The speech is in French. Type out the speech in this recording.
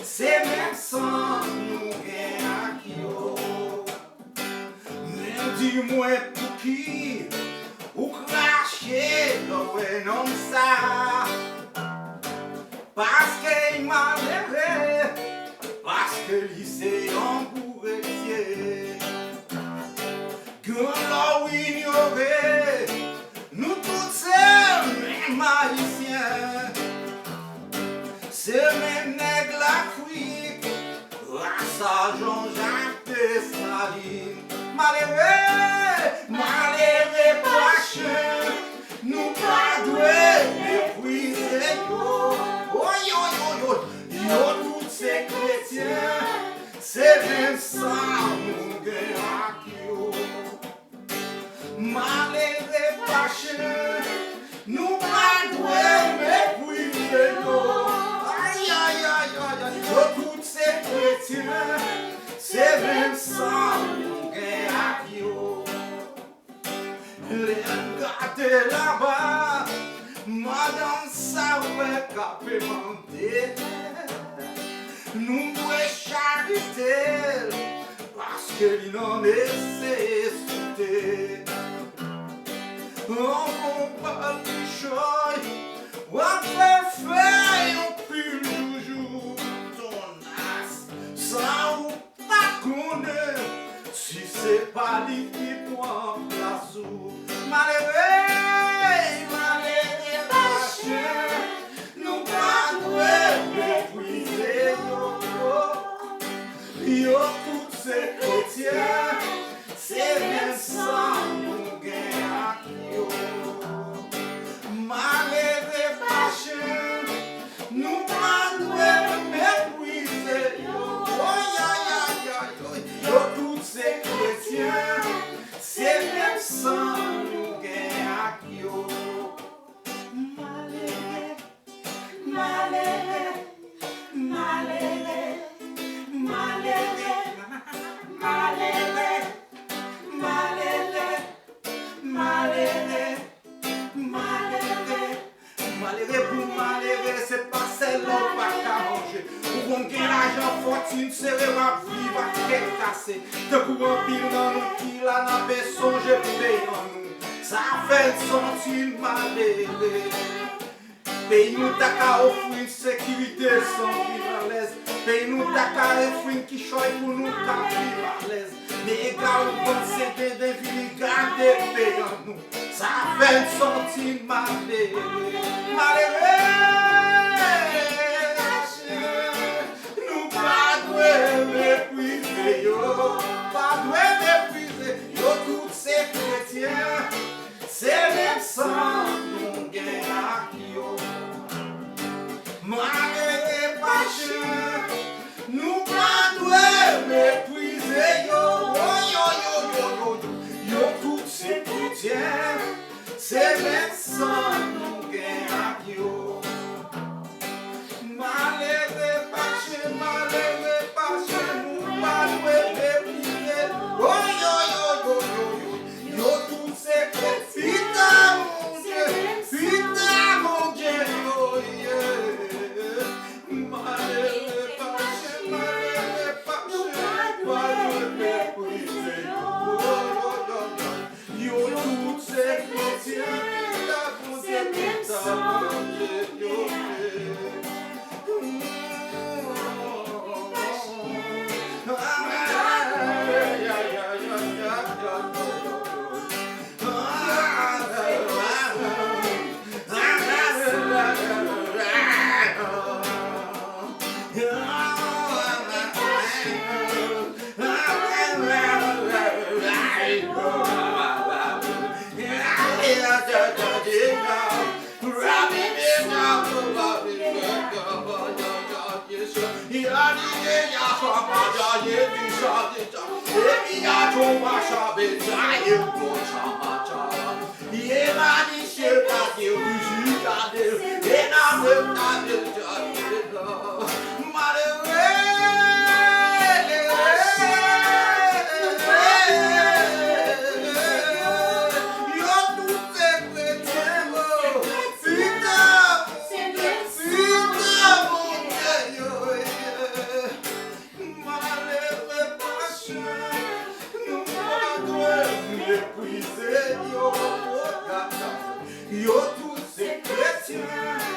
C'est même sans nous gagner. Mais dis-moi pour qui ou cracher le non ça. Parce qu'il m'a levé, parce que lycée en bourretier. Que l'on ignorait, nous tous ces mêmes haïtiens. C'est même nègre l'Afrique, à Jean-Jacques Dessalines. Malheureux prochain, nous pas doués mépriser yo. Yo tous ces chrétiens, c'est même ça nous gagnons yo. Malheureux prochain, nous pas doués mépriser yo. Tous ces chrétiens, c'est même ça nous gagnons. Les gâtés là-bas, madame ça ouais capé mandé. Nous devons charité parce que l'on en nécessité. On comprend du choix, on peut faire, on peut toujours ton as. Ça ou pas connaître, si c'est pas lui qui prend place ou malheureux machin, nous pas doués mépriser yo tous ces chrétiens, c'est même ça nous gagnons yo. Malheureux machin, nous pas doués mépriser yo. Yo tous ces chrétiens, c'est même ça nous gagnons yo. Malheureux pour malheureux, c'est pas celle-là qu'on va manger. Pour qu'on gagne l'argent, fortune, c'est le rap, vivre à tête cassée. De pour un pile dans nous, qui l'a n'a pas songé pour payer en nous. Ça fait sentir malheureux. Pays nous t'a qu'à offrir une sécurité sans vivre à l'aise. Pays nous t'a qu'à offrir une qui choisit pour nous qu'à vivre à l'aise. Mais égal au bon CD de vie, garder pays en nous. Ça fait sentir malheureux. Nous pas doués mépriser yo. Pas doués mépriser yo tous ces chrétiens. C'est même sans nous gagnons yo. Malheureux prochain, nous pas doués mépriser yo. Yo tous ces chrétiens, c'est même sans nous gagnons yo. Malheureux prochain, nous pas doués mépriser yo tous ces chrétiens. Putain mon Dieu, yo yeah. Malheureux prochain, yo tous ces chrétiens, Yo tous ces chrétiens